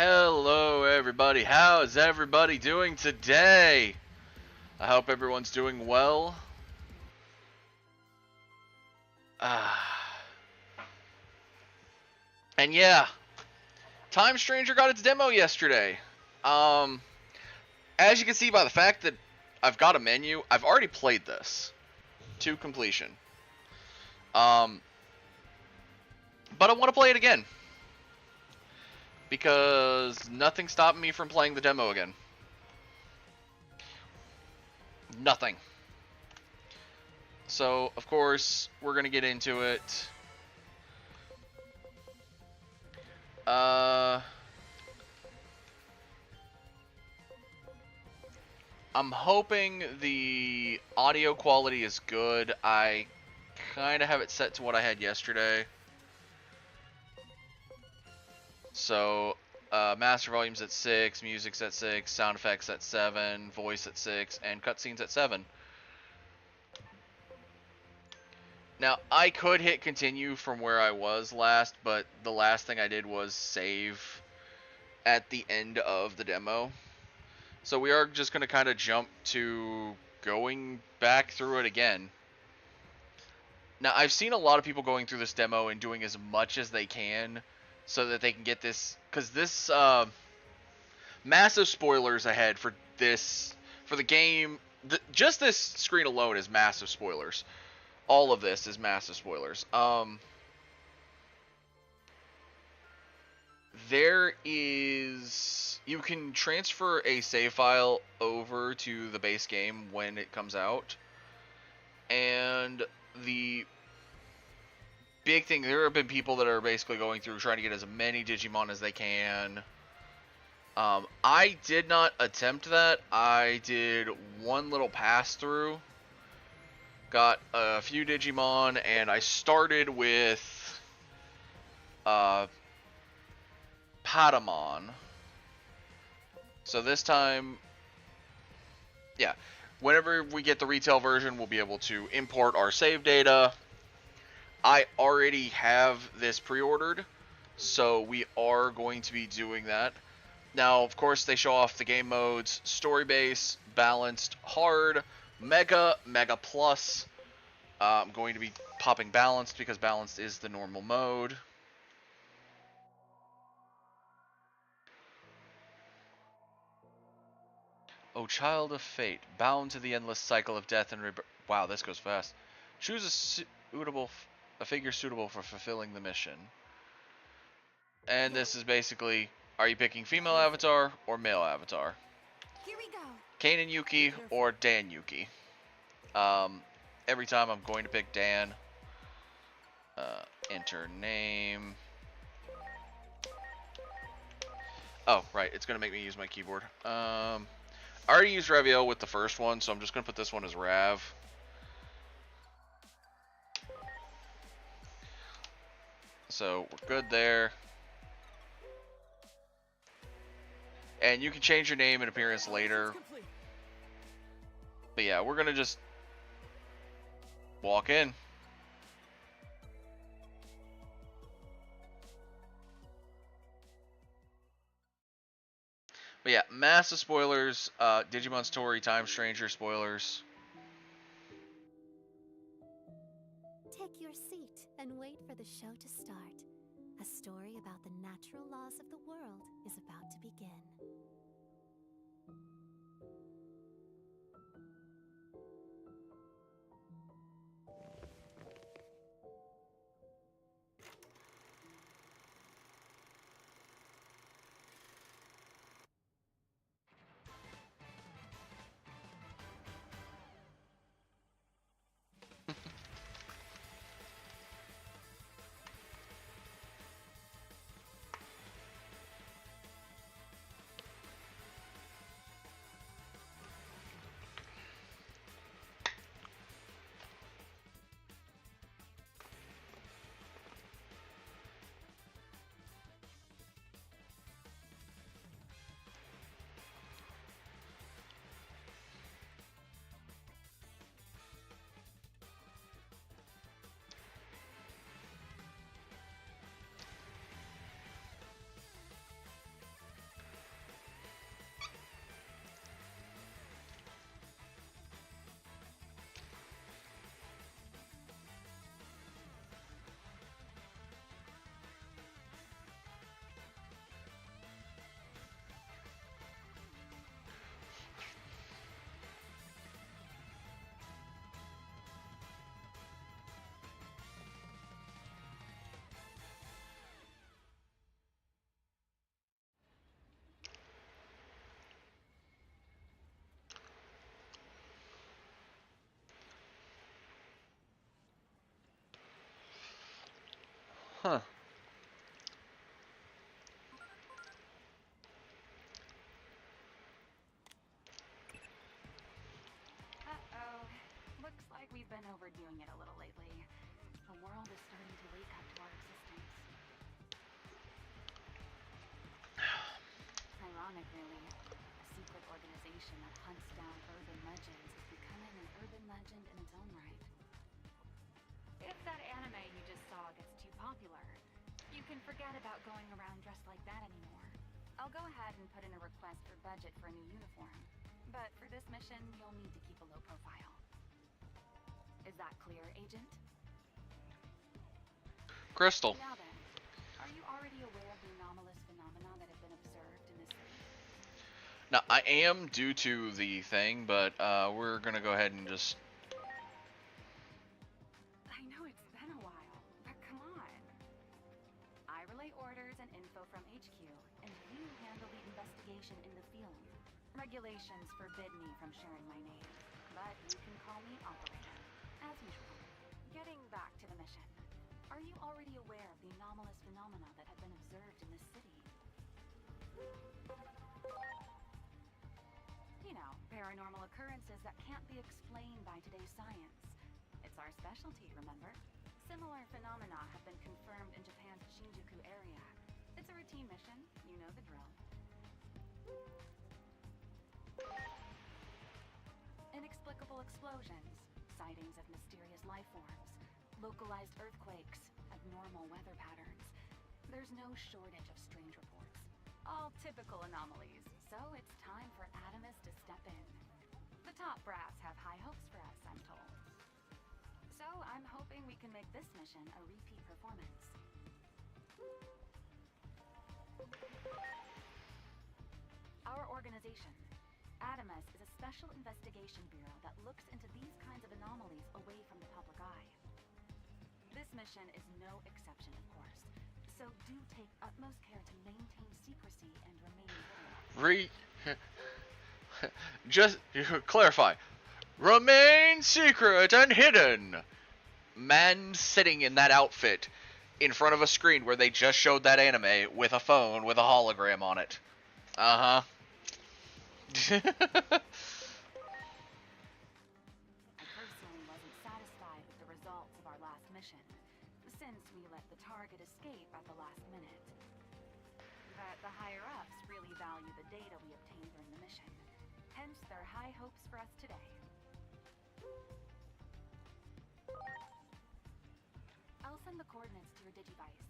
Hello everybody, how is everybody doing today? I hope everyone's doing well. And yeah, Time Stranger got its demo yesterday. As you can see by the fact that I've got a menu, I've already played this to completion. But I want to play it again. Because nothing stopped me from playing the demo again. Nothing. So, of course, we're going to get into it. I'm hoping the audio quality is good. I kind of have it set to what I had yesterday. So, master volume's at 6, music's at 6, sound effects at 7, voice at 6, and cutscenes at 7. Now, I could hit continue from where I was last, but the last thing I did was save at the end of the demo. So we are just going to kind of jump to going back through it again. Now, I've seen a lot of people going through this demo and doing as much as they can so that they can get this, because this, massive spoilers ahead for this, for the game. Just this screen alone is massive spoilers. All of this is massive spoilers. There is, you can transfer a save file over to the base game when it comes out. And the big thing, there have been people that are basically going through trying to get as many Digimon as they can. I did not attempt that. I did one little pass through. Got a few Digimon, and I started with Patamon. So this time, yeah, whenever we get the retail version, we'll be able to import our save data. I already have this pre-ordered, so we are going to be doing that. Now, of course, they show off the game modes: story base, balanced, hard, mega, mega plus. I'm going to be popping balanced because balanced is the normal mode. O child of fate, bound to the endless cycle of death and rebirth. Wow, this goes fast. Choose a figure suitable for fulfilling the mission. And this is basically, are you picking female avatar or male avatar? Here we go. Kanan Yuki or Dan Yuki. Every time I'm going to pick Dan. Enter name. Oh, right, it's going to make me use my keyboard. I already used Raviel with the first one, so I'm just going to put this one as Rav. So, we're good there. And you can change your name and appearance later. But yeah, we're going to just walk in. But yeah, massive spoilers. Digimon Story, Time Stranger spoilers. Take your seat and wait for the show to start. A story about the natural laws of the world is about to begin. Huh. Uh-oh. Looks like we've been overdoing it a little lately. The world is starting to wake up to our existence. Ironic, really. A secret organization that hunts down urban legends is becoming an urban legend in its own right. If that anime you just saw gets too popular, you can forget about going around dressed like that anymore. I'll go ahead and put in a request for budget for a new uniform. But for this mission, you'll need to keep a low profile. Is that clear, Agent? Crystal. Now then, are you already aware of the anomalous phenomena that have been observed in this city? Now, I am due to the thing, but we're going to go ahead and just... I know it's been a while, but come on. I relay orders and info from HQ, and you handle the investigation in the field. Regulations forbid me from sharing my name, but you can call me Operator, as usual. Getting back to the mission. Are you already aware of the anomalous phenomena that have been observed in this city? You know, paranormal occurrences that can't be explained by today's science. It's our specialty, remember? Similar phenomena have been confirmed in Japan's Shinjuku area. It's a routine mission, you know the drill. Inexplicable explosions, sightings of mysterious life forms, localized earthquakes, abnormal weather patterns. There's no shortage of strange reports. All typical anomalies, so it's time for Adamus to step in. The top brass have high hopes for us, I'm told. So I'm hoping we can make this mission a repeat performance. Our organization, Adamus, is a special investigation bureau that looks into these kinds of anomalies away from the public eye. This mission is no exception, of course, so do take utmost care to maintain secrecy and remain hidden. Just clarify. Remain secret and hidden. Man sitting in that outfit in front of a screen where they just showed that anime with a phone with a hologram on it. Uh-huh. I personally wasn't satisfied with the results of our last mission, since we let the target escape at the last minute. But the higher-ups really value the data we obtained during the mission, hence their high hopes for us today. I'll send the coordinates to your digivice.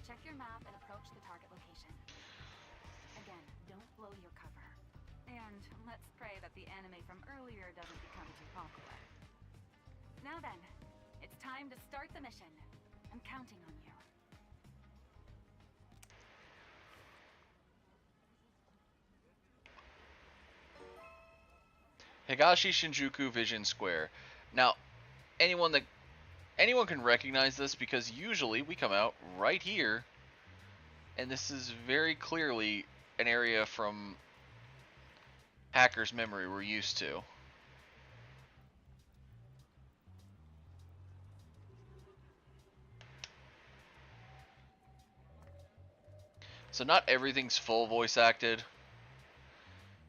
Check your map and approach the target location. Again, don't blow your cover. And let's pray that the anime from earlier doesn't become too popular. Now then, it's time to start the mission. I'm counting on you. Higashi Shinjuku Vision Square. Now, anyone can recognize this because usually we come out right here, and this is very clearly an area from Hacker's Memory we're used to. So not everything's full voice acted.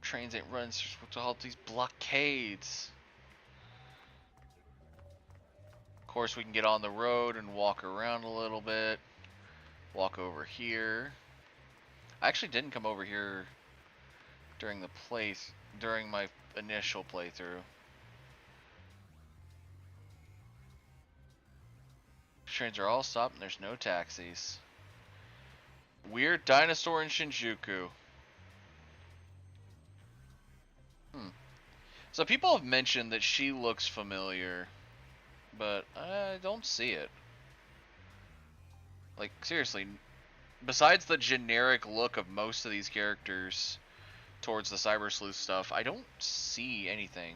Trains ain't running to halt these blockades. Of course, we can get on the road and walk around a little bit. Walk over here. I actually didn't come over here during my initial playthrough. Trains are all stopped and there's no taxis. Weird dinosaur in Shinjuku. So people have mentioned that she looks familiar, but I don't see it. Like, seriously, besides the generic look of most of these characters towards the Cyber Sleuth stuff, I don't see anything.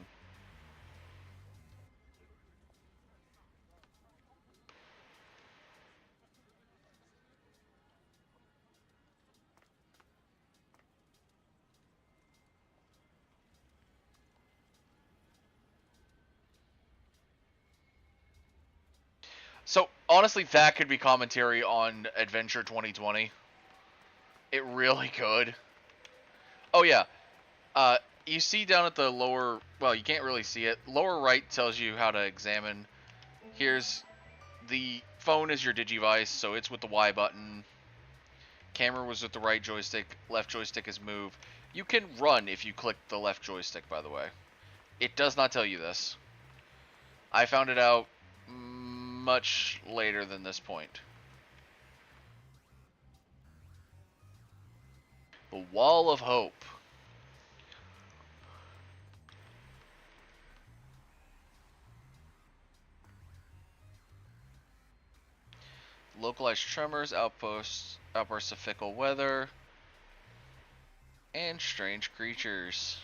So honestly, that could be commentary on Adventure 2020. It really could. Oh yeah. You see down at the lower, well, you can't really see it. Lower right tells you how to examine. Here's the phone is your Digivice, so it's with the Y button. Camera was with the right joystick. Left joystick is move. You can run if you click the left joystick, by the way. It does not tell you this. I found it out much later than this point. The Wall of Hope. Localized tremors, outbursts of fickle weather, and strange creatures.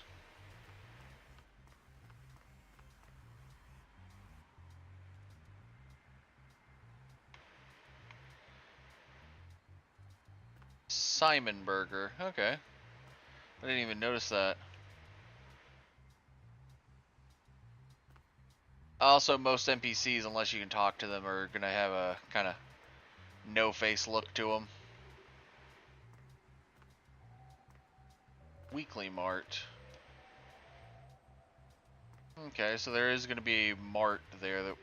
Simon Burger. Okay. I didn't even notice that. Also, most NPCs, unless you can talk to them, are gonna have a kind of no-face look to them. Weekly Mart. Okay, so there is gonna be a mart there that.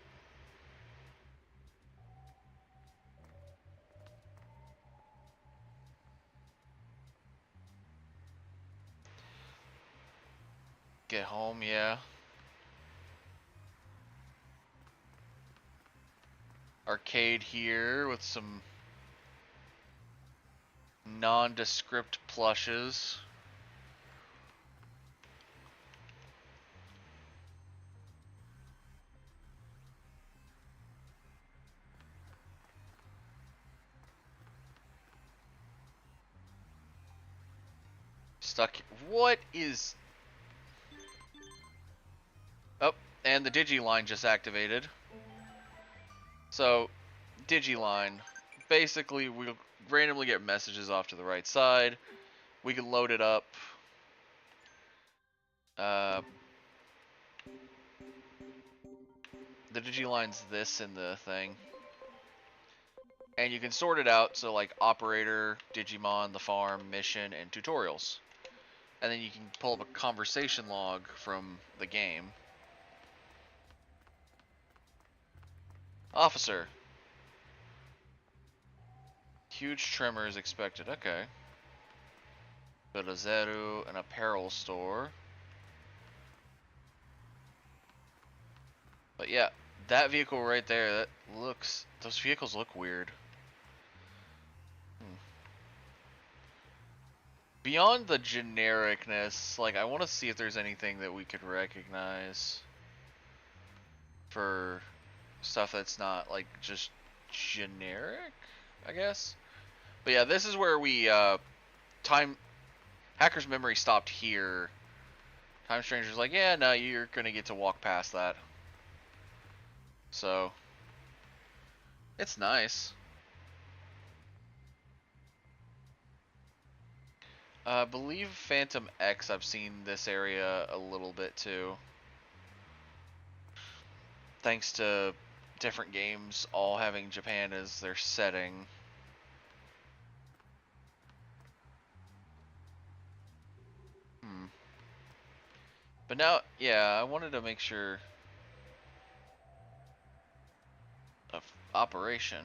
Get home, yeah. Arcade here with some nondescript plushes. Stuck. What is. Oh, and the Digiline just activated. So, Digiline. Basically, we'll randomly get messages off to the right side. We can load it up. Uh, the Digiline's this in the thing. And you can sort it out, so like operator, Digimon, the farm, mission, and tutorials. And then you can pull up a conversation log from the game. Officer. Huge tremor is expected. Okay. Belazeru, an apparel store. But yeah, that vehicle right there, that looks... Those vehicles look weird. Beyond the genericness, like, I want to see if there's anything that we could recognize for stuff that's not, like, just generic, I guess. But yeah, this is where we, Hacker's memory stopped here. Time Stranger's like, yeah, no, you're gonna get to walk past that. So, it's nice. I believe Phantom X, I've seen this area a little bit too. Thanks to different games all having Japan as their setting. But now, yeah, I wanted to make sure of operation.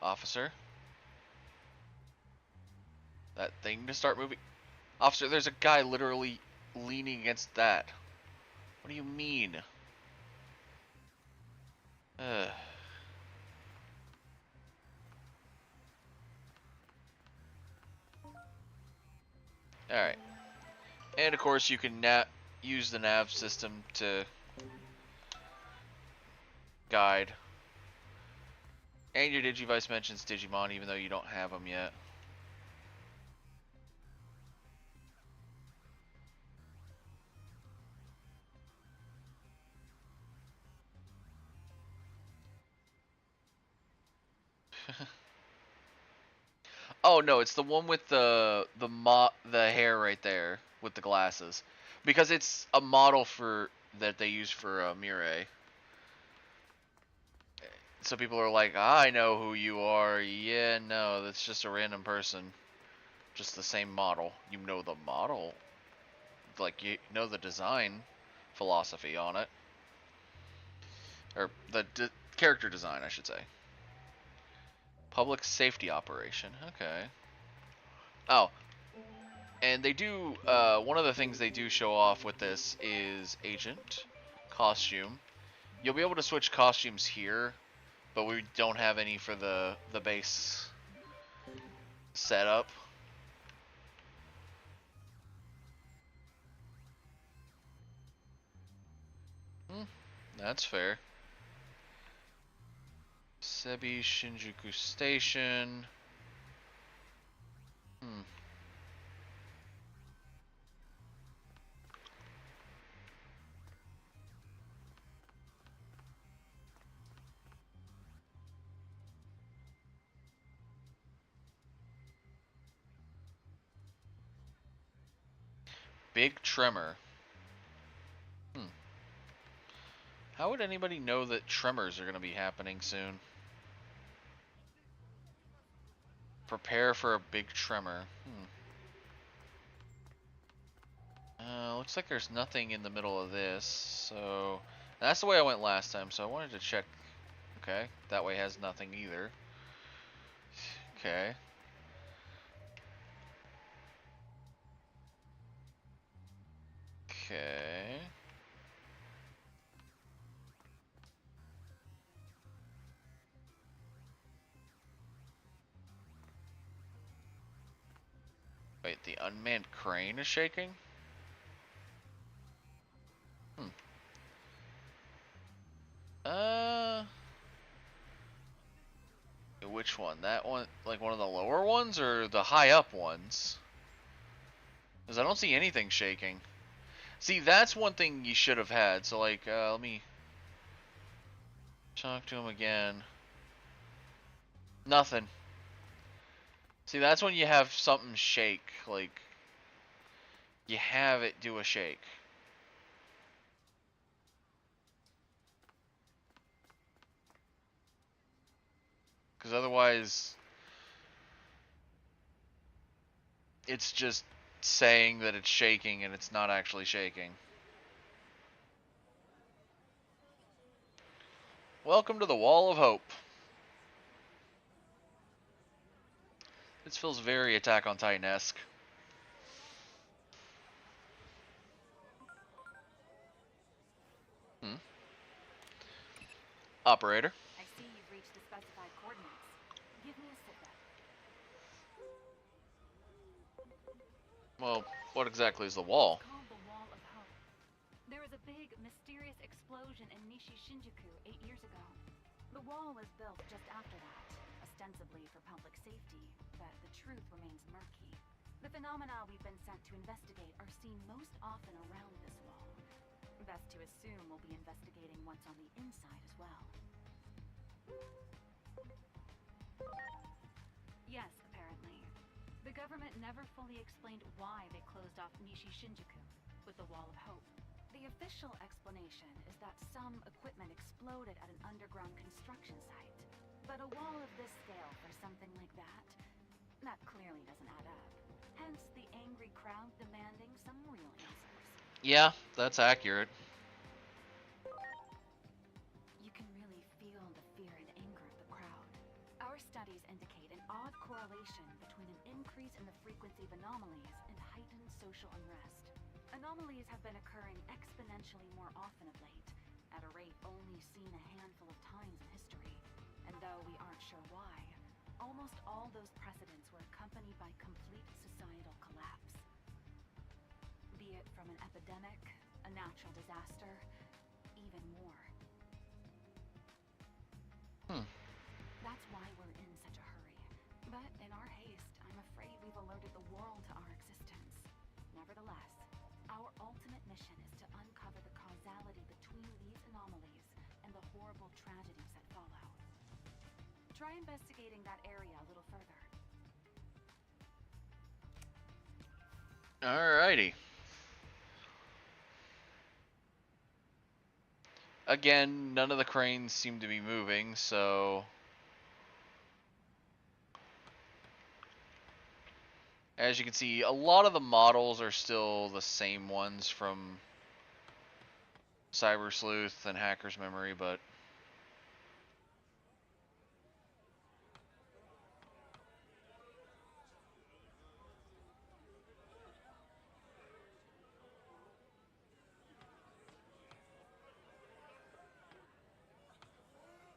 Officer, that thing to start moving. Officer, there's a guy literally leaning against that. What do you mean? Alright. And of course you can use the nav system to guide. And your Digivice mentions Digimon even though you don't have them yet. Oh no, it's the one with the hair right there with the glasses. because it's a model for that they use for Mirai. So people are like, I know who you are. Yeah, no, that's just a random person. Just the same model. You know the model. Like, you know the design philosophy on it. Or the character design, I should say. Public safety operation. Okay. Oh, and they do, one of the things they do show off with this is agent costume. You'll be able to switch costumes here, but we don't have any for the base setup. Hmm, that's fair. Sebi Shinjuku Station. Hmm. Big tremor. Hmm. How would anybody know that tremors are going to be happening soon? Prepare for a big tremor. Looks like there's nothing in the middle of this, so that's the way I went last time, so I wanted to check. Okay, that way has nothing either. Okay. Okay. Wait, the unmanned crane is shaking? Hmm. Uh, which one? That one, like one of the lower ones or the high up ones? Because I don't see anything shaking. See, that's one thing you should have had. So, like, let me talk to him again. Nothing. See, that's when you have something shake. Like, you have it do a shake. Because otherwise, it's just saying that it's shaking and it's not actually shaking. Welcome to the Wall of Hope. This feels very Attack on Titan-esque. Hmm. Operator. I see you've reached the specified coordinates. Give me a sitrep. Well, what exactly is the It's wall? called the Wall of Hope. There was a big, mysterious explosion in Nishi Shinjuku 8 years ago. The wall was built just after that, ostensibly for public safety, but the truth remains murky. The phenomena we've been sent to investigate are seen most often around this wall. Best to assume we'll be investigating what's on the inside as well. Yes, apparently. The government never fully explained why they closed off Nishi Shinjuku with the Wall of Hope. The official explanation is that some equipment exploded at an underground construction site. But a wall of this scale for something like that clearly doesn't add up. Hence the angry crowd demanding some real answers. Yeah, that's accurate. You can really feel the fear and anger of the crowd. Our studies indicate an odd correlation between an increase in the frequency of anomalies and heightened social unrest. Anomalies have been occurring exponentially more often of late, at a rate only seen a handful of times in history. And though we aren't sure why, almost all those precedents were accompanied by complete societal collapse. Be it from an epidemic, a natural disaster, even more. Hmm. That's why we're in such a hurry. But in our haste, I'm afraid we've alerted the world to our existence. Nevertheless, our ultimate mission is to uncover the causality between these anomalies and the horrible tragedies that follow. Try investigating that area a little further. Alrighty. Again, none of the cranes seem to be moving, so... As you can see, a lot of the models are still the same ones from Cyber Sleuth and Hacker's Memory, but...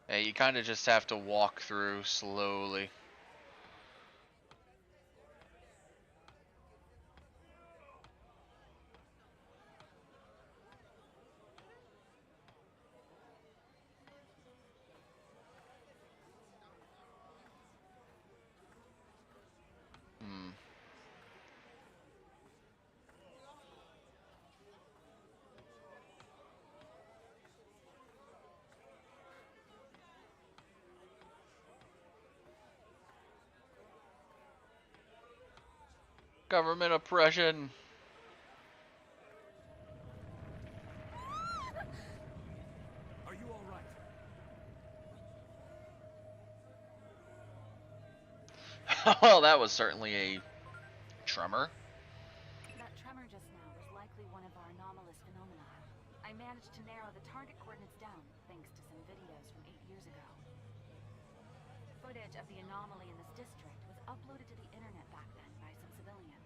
Yeah, you kind of just have to walk through slowly. Government oppression. Are you all right? Well, that was certainly a tremor. That tremor just now was likely one of our anomalous phenomena. I managed to narrow the target coordinates down thanks to some videos from 8 years ago. Footage of the anomaly in this district was uploaded to the internet back then by some civilians.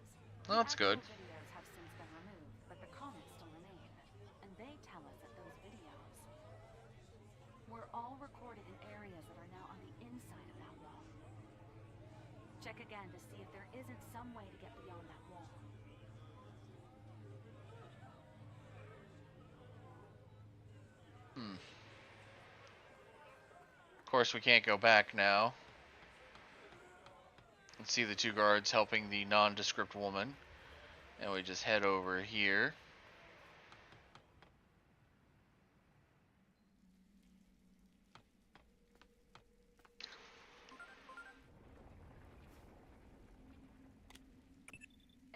Well, that's good. The actual videos have since been removed, but the comments still remain. And they tell us that those videos were all recorded in areas that are now on the inside of that wall. Check again to see if there isn't some way to get beyond that wall. Of course, we can't go back now. Let's see the two guards helping the nondescript woman. And we just head over here.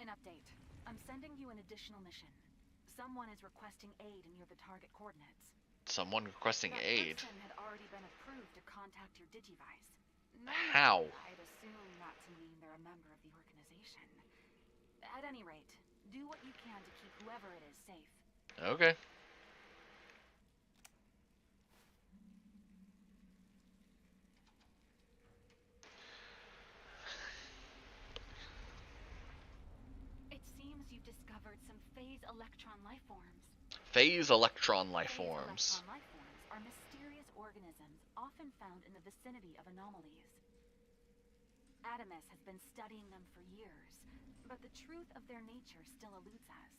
An update. I'm sending you an additional mission. Someone is requesting aid near the target coordinates. Someone requesting That aid. person had already been approved to contact your Digivice. How? I'd assume that to mean they're a member of the organization. At any rate, do what you can to keep whoever it is safe. Okay. It seems you've discovered some phase electron life forms. Phase electron life Phase forms. electron life forms are mysterious organisms often found in the vicinity of anomalies. Adamus has been studying them for years, but the truth of their nature still eludes us.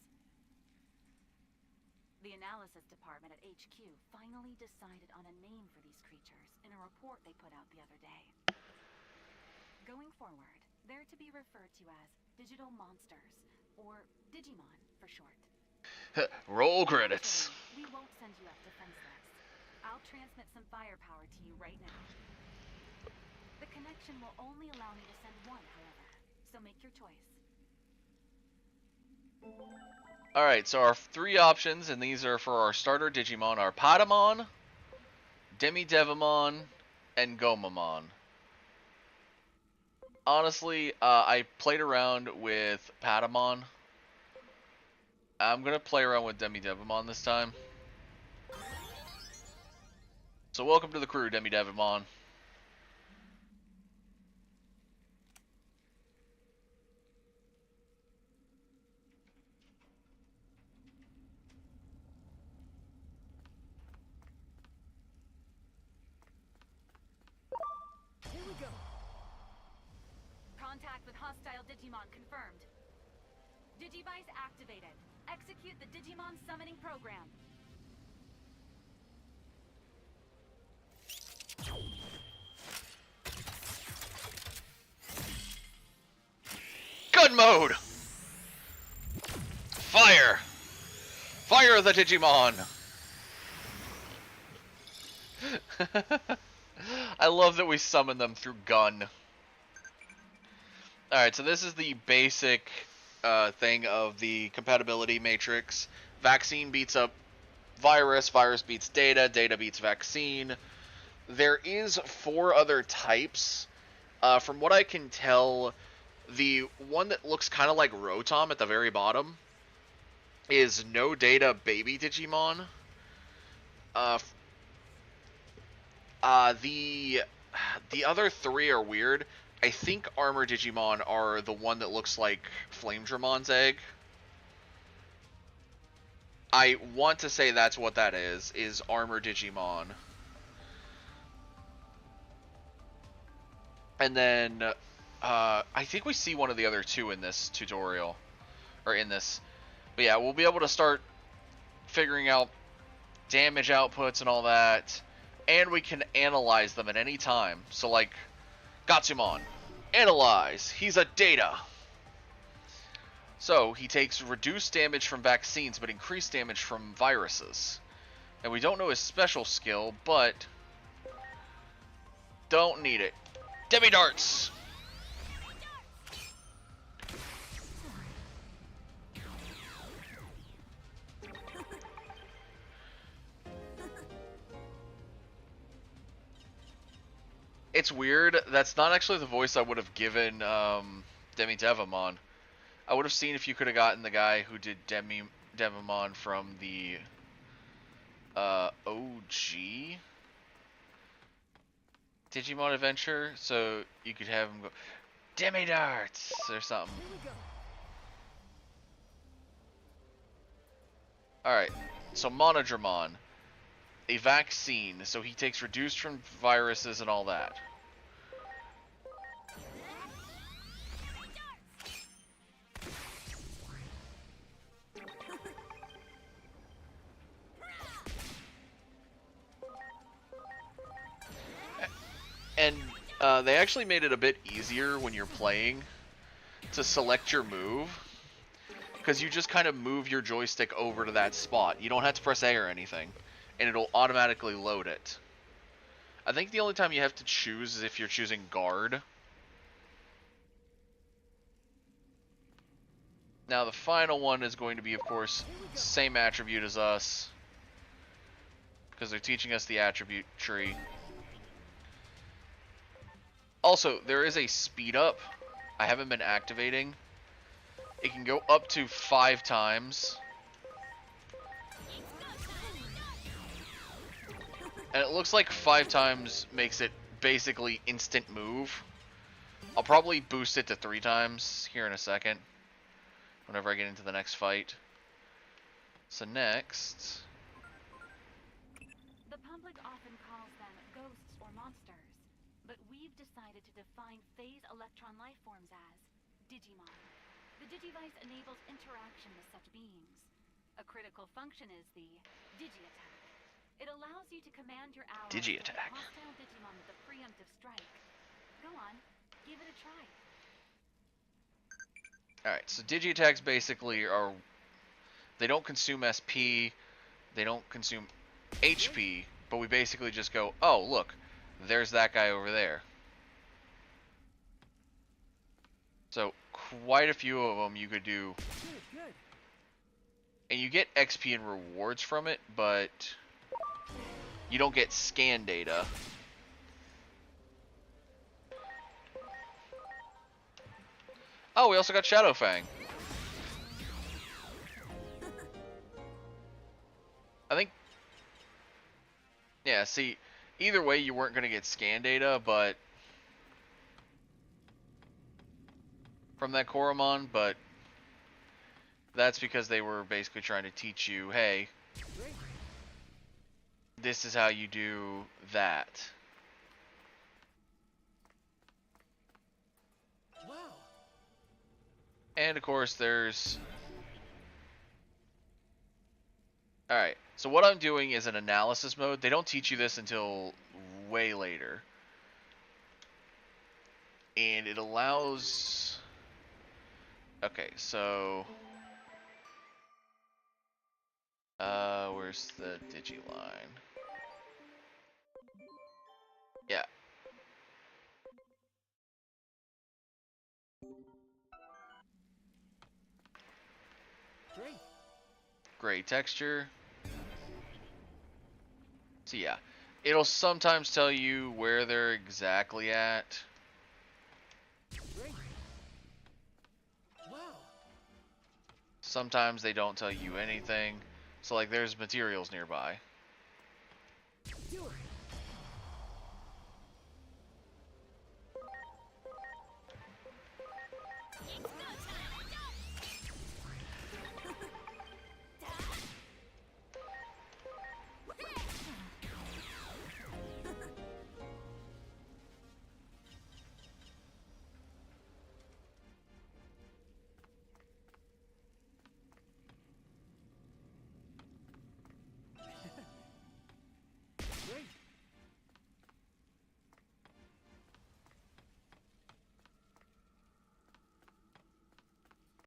The analysis department at HQ finally decided on a name for these creatures in a report they put out the other day. Going forward, they're to be referred to as digital monsters, or Digimon for short. Roll credits. We won't send you up defenseless. I'll transmit some firepower to you right now. The connection will only allow me to send one, however, so make your choice. Alright, so our three options, and these are for our starter Digimon, are Patamon, Demidevimon, and Gomamon. Honestly, I played around with Patamon. I'm going to play around with Demidevimon this time. So welcome to the crew, Demidevimon. Here we go. Contact with hostile Digimon confirmed. Digivice activated. Execute the Digimon summoning program. Gun mode! Fire! Fire the Digimon! I love that we summon them through gun. Alright, so this is the basic thing of the compatibility matrix. Vaccine beats up virus, virus beats data, data beats vaccine. There is 4 other types. From what I can tell, the one that looks kind of like Rotom at the very bottom is no data baby Digimon. Uh, the other 3 are weird. I think Armor Digimon are the one that looks like Flamedramon's egg. I want to say that's what that is Armor Digimon. And then, I think we see one of the other 2 in this tutorial. Or in this. But yeah, we'll be able to start figuring out damage outputs and all that. And we can analyze them at any time. So like, Gatsumon. Analyze. He's a data. So, he takes reduced damage from vaccines, but increased damage from viruses. And we don't know his special skill, but don't need it. Demi Darts! It's weird. That's not actually the voice I would have given Demi Devamon. I would have seen if you could have gotten the guy who did Demi Devamon from the OG Digimon Adventure, so you could have him go Demi Darts or something. Here we go. Alright, so Monodramon. A vaccine, so he takes reduced from viruses and all that. And they actually made it a bit easier when you're playing to select your move, because you just kind of move your joystick over to that spot. You don't have to press A or anything, and it'll automatically load it. I think the only time you have to choose is if you're choosing guard. Now the final one is going to be, of course, same attribute as us, because they're teaching us the attribute tree. Also, there is a speed up I haven't been activating. It can go up to 5 times. And it looks like 5 times makes it basically instant move. I'll probably boost it to 3 times here in a second, whenever I get into the next fight. So next... The public often calls them ghosts or monsters, but we've decided to define phase electron life forms as Digimon. The Digivice enables interaction with such beings. A critical function is the Digi-attack. It allows you to command your allies to hit Digi-attack. hostile Digimon with a preemptive strike. Go on, give it a try. Alright, so Digi-attacks basically are... They don't consume SP, they don't consume HP, but we basically just go, oh, look, there's that guy over there. So, quite a few of them you could do. Good, good. And you get XP and rewards from it, but you don't get scan data. Oh, we also got Shadow Fang. I think... Yeah, see, either way you weren't going to get scan data, but... From that Koromon, but... That's because they were basically trying to teach you, hey, Great. this is how you do that. Wow. And of course there's... Alright, so what I'm doing is an analysis mode. They don't teach you this until way later. And it allows... Okay, so... where's the Digiline? Yeah. Great. Gray texture. So yeah, it'll sometimes tell you where they're exactly at. Great. Wow. Sometimes they don't tell you anything. So like there's materials nearby. Do it.